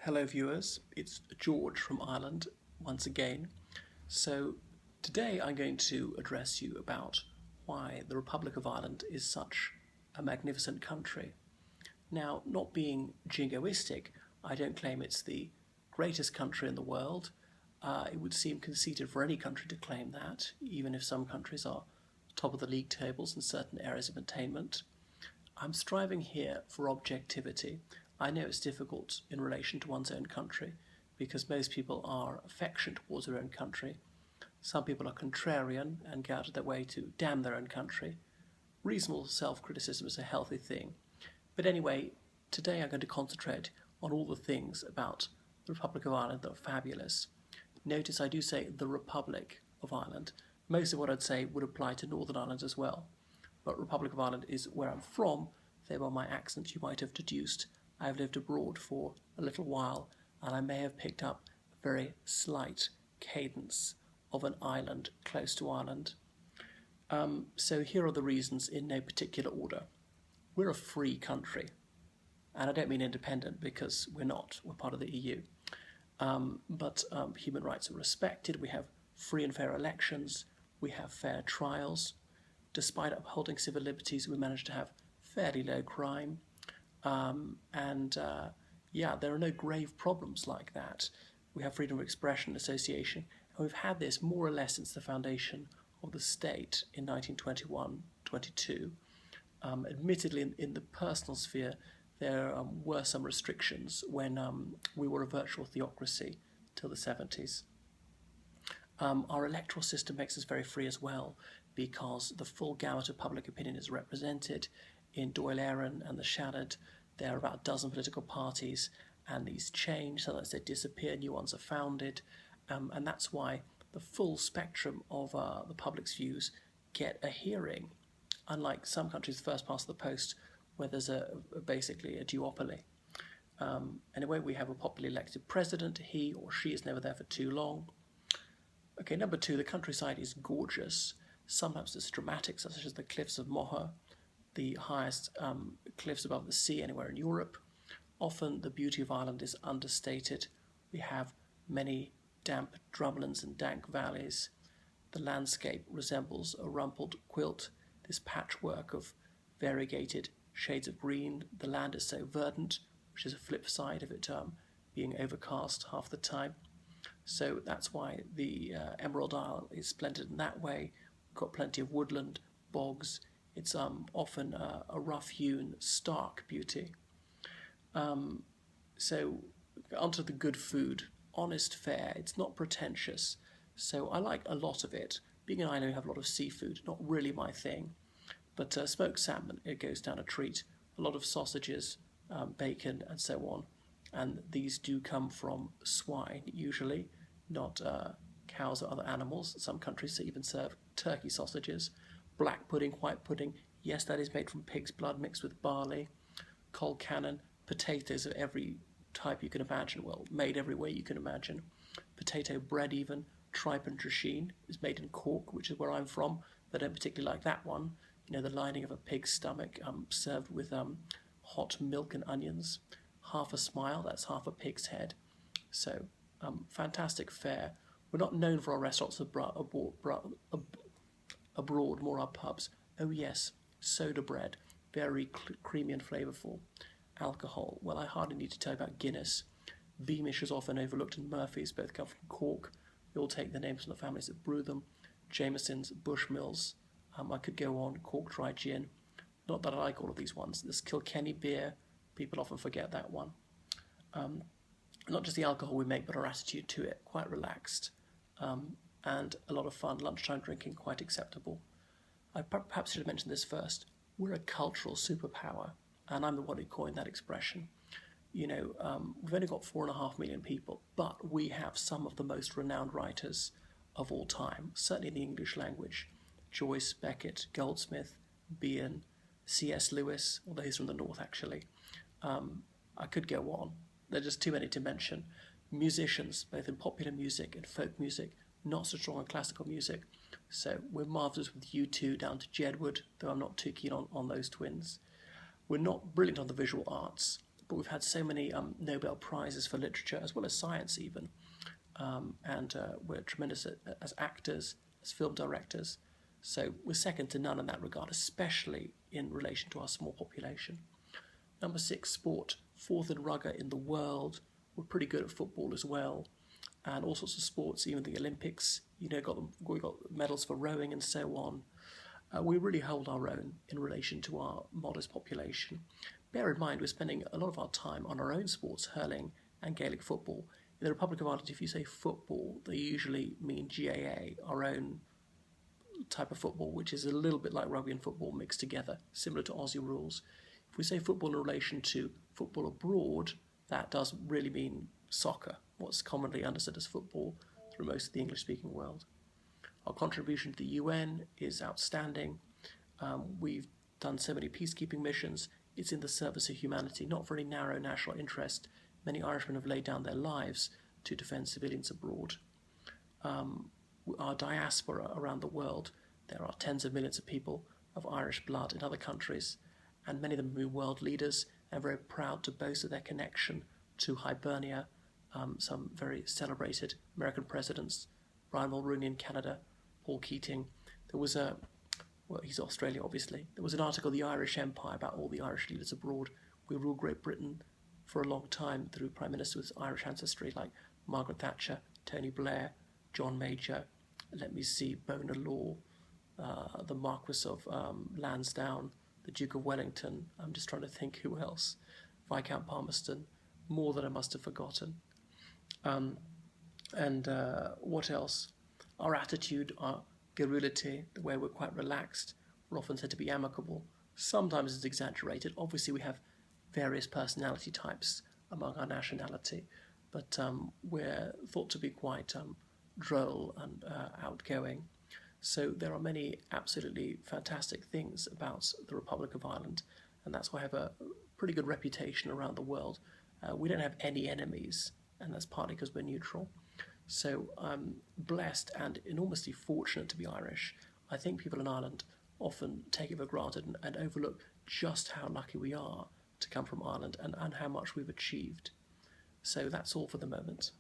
Hello viewers, it's George from Ireland once again. So today I'm going to address you about why the Republic of Ireland is such a magnificent country. Now, not being jingoistic, I don't claim it's the greatest country in the world. It would seem conceited for any country to claim that, even if some countries are top of the league tables in certain areas of attainment. I'm striving here for objectivity. I know it's difficult in relation to one's own country because most people are affectionate towards their own country. Some people are contrarian and go out of their way to damn their own country. Reasonable self-criticism is a healthy thing. But anyway, today I'm going to concentrate on all the things about the Republic of Ireland that are fabulous. Notice I do say the Republic of Ireland. Most of what I'd say would apply to Northern Ireland as well. But Republic of Ireland is where I'm from, thereby my accent you might have deduced. I've lived abroad for a little while, and I may have picked up a very slight cadence of an island close to Ireland. So here are the reasons in no particular order. We're a free country, and I don't mean independent because we're not, we're part of the EU. But human rights are respected, we have free and fair elections, we have fair trials. Despite upholding civil liberties, we manage to have fairly low crime. There are no grave problems like that. We have freedom of expression and association, and we've had this more or less since the foundation of the state in 1921-22. Admittedly, in the personal sphere, there were some restrictions when we were a virtual theocracy till the 70s. Our electoral system makes us very free as well, because the full gamut of public opinion is represented. In Dáil Éireann and the Seanad, there are about a dozen political parties, and these change, sometimes they disappear, new ones are founded, and that's why the full spectrum of the public's views get a hearing, unlike some countries first past the post, where there's basically a duopoly. Anyway, we have a popularly elected president. He or she is never there for too long. Okay, number two, the countryside is gorgeous. Sometimes it's dramatic, such as the cliffs of Moher, the highest cliffs above the sea anywhere in Europe. Often the beauty of Ireland is understated. We have many damp drumlins and dank valleys. The landscape resembles a rumpled quilt, this patchwork of variegated shades of green. The land is so verdant, which is a flip side of it being overcast half the time. So that's why the Emerald Isle is splendid in that way. We've got plenty of woodland, bogs. It's often a rough-hewn, stark beauty. So onto the good food. Honest fare. It's not pretentious. So I like a lot of it. Being an island, we have a lot of seafood. Not really my thing. But smoked salmon, it goes down a treat. A lot of sausages, bacon, and so on. And these do come from swine, usually, not cows or other animals. Some countries even serve turkey sausages. Black pudding, white pudding, yes, that is made from pig's blood mixed with barley. Cold cannon, potatoes of every type you can imagine, well, made every way you can imagine. Potato bread even, tripe and drisheen is made in Cork, which is where I'm from. They don't particularly like that one. You know, the lining of a pig's stomach, served with hot milk and onions. Half a smile, that's half a pig's head. So, fantastic fare. We're not known for our restaurants abroad, more our pubs. Oh yes, soda bread, very creamy and flavourful. Alcohol, well, I hardly need to tell you about Guinness. Beamish is often overlooked, and Murphy's both come from Cork. They all take their names from the families that brew them. Jameson's, Bushmills, I could go on, Cork Dry Gin. Not that I like all of these ones. There's Kilkenny beer, people often forget that one. Not just the alcohol we make, but our attitude to it, quite relaxed. And a lot of fun, lunchtime drinking, quite acceptable. I perhaps should have mentioned this first. We're a cultural superpower, and I'm the one who coined that expression. You know, we've only got 4.5 million people, but we have some of the most renowned writers of all time, certainly in the English language. Joyce, Beckett, Goldsmith, Bean, C.S. Lewis, although he's from the north actually. I could go on. There are just too many to mention. Musicians, both in popular music and folk music, not so strong in classical music. So we're marvellous with U2 down to Jedward, though I'm not too keen on those twins. We're not brilliant on the visual arts, but we've had so many Nobel Prizes for literature as well as science even, and we're tremendous as actors, as film directors. So we're second to none in that regard, especially in relation to our small population. Number 6, sport. Fourth in rugger in the world. We're pretty good at football as well, and all sorts of sports, even the Olympics. We got medals for rowing and so on. We really hold our own in relation to our modest population. Bear in mind, we're spending a lot of our time on our own sports, hurling and Gaelic football. In the Republic of Ireland, if you say football, they usually mean GAA, our own type of football, which is a little bit like rugby and football mixed together, similar to Aussie rules. If we say football in relation to football abroad, that does really mean soccer, what's commonly understood as football through most of the English-speaking world. Our contribution to the UN is outstanding. We've done so many peacekeeping missions. It's in the service of humanity, not for any narrow national interest. Many Irishmen have laid down their lives to defend civilians abroad. Our diaspora around the world, there are tens of millions of people of Irish blood in other countries, and many of them have been world leaders and very proud to boast of their connection to Hibernia, some very celebrated American presidents, Brian Mulroney in Canada, Paul Keating. There was he's Australia obviously. There was an article in the Irish Empire about all the Irish leaders abroad. We ruled Great Britain for a long time through Prime Ministers with Irish ancestry like Margaret Thatcher, Tony Blair, John Major, Bonar Law, the Marquis of Lansdowne, the Duke of Wellington. I'm just trying to think who else. Viscount Palmerston, more than I must have forgotten. What else? Our attitude, our garrulity, the way we're quite relaxed, we're often said to be amicable. Sometimes it's exaggerated. Obviously we have various personality types among our nationality, but we're thought to be quite droll and outgoing. So there are many absolutely fantastic things about the Republic of Ireland, and that's why I have a pretty good reputation around the world. We don't have any enemies, and that's partly because we're neutral. So I'm blessed and enormously fortunate to be Irish. I think people in Ireland often take it for granted and overlook just how lucky we are to come from Ireland and how much we've achieved. So that's all for the moment.